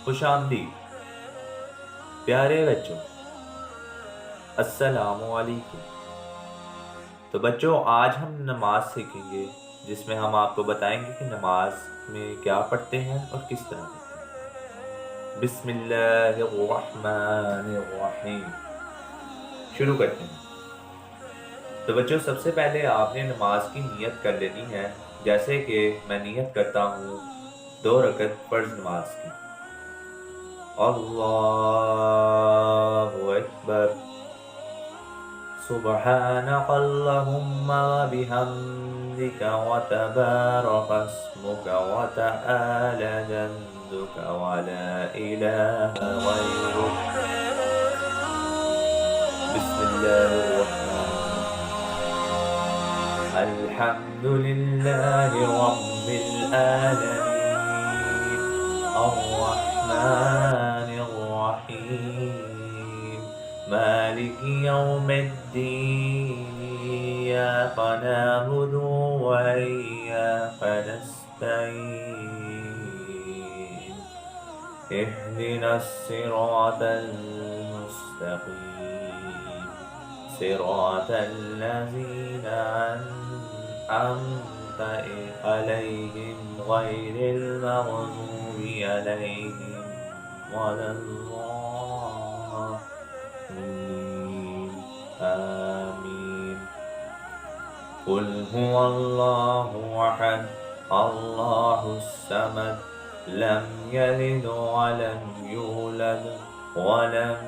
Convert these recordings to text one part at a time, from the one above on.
खुशामदीद प्यारे बच्चों, अस्सलामुअलैकुम। तो बच्चों, आज हम नमाज सीखेंगे, जिसमें हम आपको बताएंगे कि नमाज में क्या पढ़ते हैं और किस तरह पढ़ते हैं। बिस्मिल्लाहिर्रहमानिर्रहीम। शुरू करते हैं। तो बच्चों, सबसे पहले आपने नमाज की नियत कर लेनी है। जैसे कि मैं नियत करता हूँ 2 रकत फ़र्ज नमाज की। अल्लाहु अकबर। सुब्हानकल्लाहुम्मा व बिहम्दिका व तबारक अस्मुका व तआला जद्दुका व ला इलाहा गैरुक। बिस्मिल्लाहिर्रहमानिर्रहीम। अल्हम्दुलिल्लाहि रब्बिल आलमीन अर्रहमानिर्रहीम मालिकि यौमिद्दीन इय्याका नअबुदु व इय्याका नस्तईन इहदिनस सिरातल मुस्तक़ीम सिरातल लज़ीना अनअमता अलैहिम गैरिल मग़ज़ूबि अलैहिम वलद्दाल्लीन। आमीन। क़ुल हुवल्लाहु अहद अल्लाहुस समद लम यलिद वलम यूलद वलम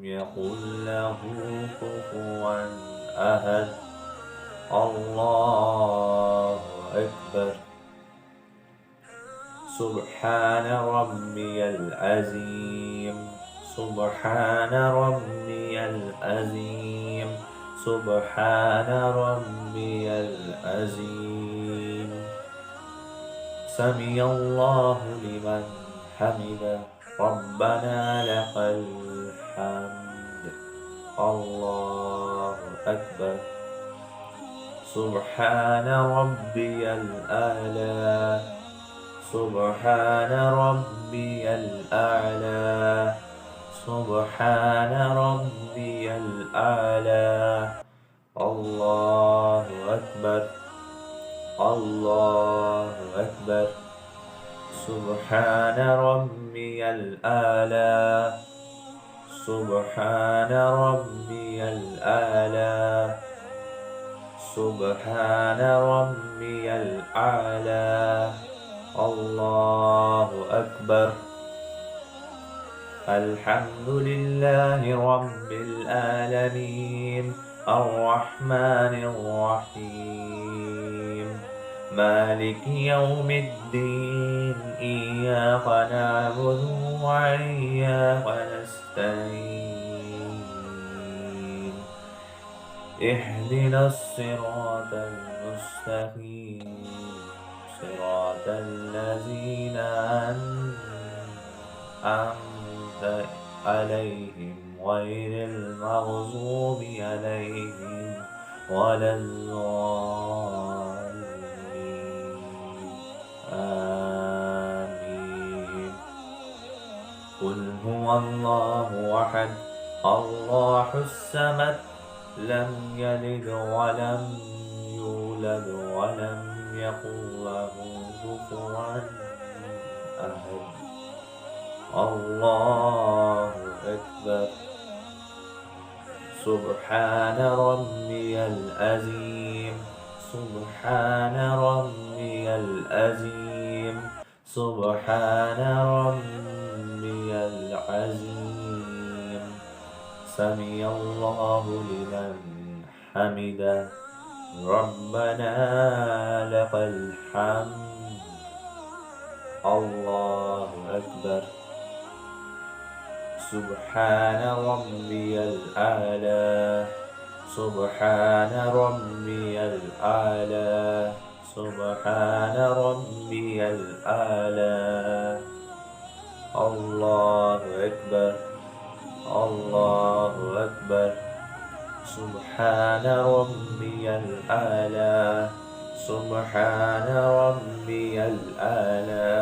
यकुल लहू कुफुवन अहद। अल्लाहु अकबर। सुब्हान रब्बियल अज़ीम सुब्हान रब्बियल अज़ीम सुब्हान रब्बियल अज़ीम। समिअल्लाहु लिमन हमिदा रब्बना लकल हम्द। अल्लाहु अकबर। सुब्हान रब्बियल आला सुब्हान रब्बियल आला सुब्हान रब्बियल आला। अल्लाहु अकबर। अल्लाहु अकबर। सुब्हान रब्बियल आला सुब्हान रब्बियल आला सुब्हान रब्बियल आला। अल्लाहु अकबर। अल्हम्दुलिल्लाहि रब्बिल आलमीन अर्रहमानिर्रहीम मालिकि यौमिद्दीन इय्याका नअबुदु व इय्याका नस्तईन इहदिनस सिरातल मुस्तक़ीम सिरातल लज़ीना अनअमता अलैहिम गैरिल मग़ज़ूबि अलैहिम वलद्दाल्लीन। आमीन। क़ुल हुवल्लाहु अहद अल्लाहुस समद लम यलिद वलम यूलद वलम यकुल लहू कुफुवन अहद। अल्लाहु अकबर। सुब्हान रब्बियल अज़ीम सुब्हान रब्बियल अज़ीम सुब्हान रब्बियल अज़ीम। समिअल्लाहु लिमन हमिदा रब्बना लकल हम्द। अल्लाहु अकबर। सुब्हान रब्बियल आला सुब्हान रब्बियल आला सुब्हान रब्बियल आला। अल्लाहु अकबर। अल्लाहु अकबर। सुब्हान रब्बियल आला सुब्हान रब्बियल आला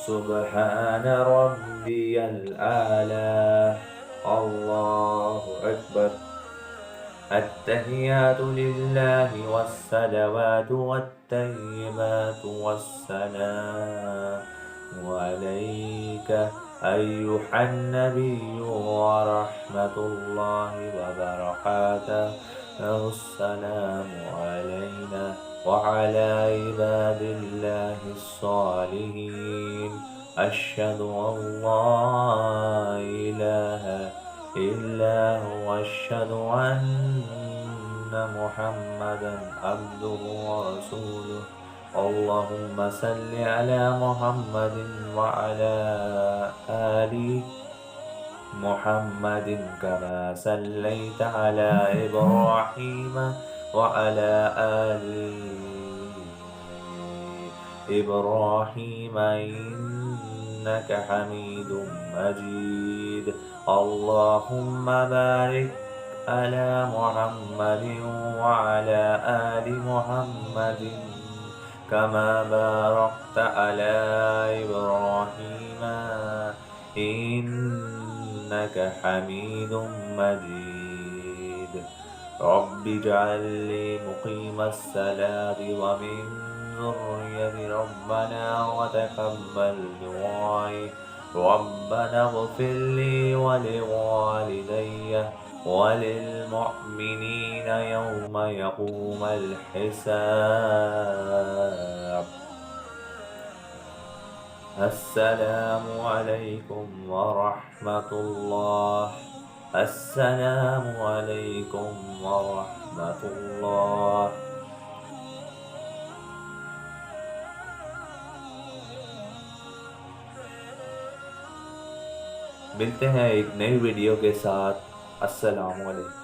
سبحان ربي الأعلى. الله أكبر. التحيات لله والصلوات والطيبات والسلام عليك أيها النبي ورحمة الله وبركاته. السلام علينا وعلى عباد الله الصالحين. أشهد أن لا إله إلا هو. أشهد أن محمدا عبده ورسوله. اللهم صل على محمد وعلى آل محمد كما صليت على إبراهيم وعلى آل إبراهيم إنك حميد مجيد. اللهم بارك على محمد وعلى آل محمد كما باركت على إبراهيم إنك حميد مجيد. رب اجعل لي مقيم الصلاة ومن ذريتي ربنا وتقبل دعائي. ربنا اغفر لي ولوالدي وللمؤمنين يوم يقوم الحساب. السلام عليكم ورحمة الله. السلام عليكم ورحمة الله. मिलते हैं एक नई वीडियो के साथ। अस्सलाम वालेकुम।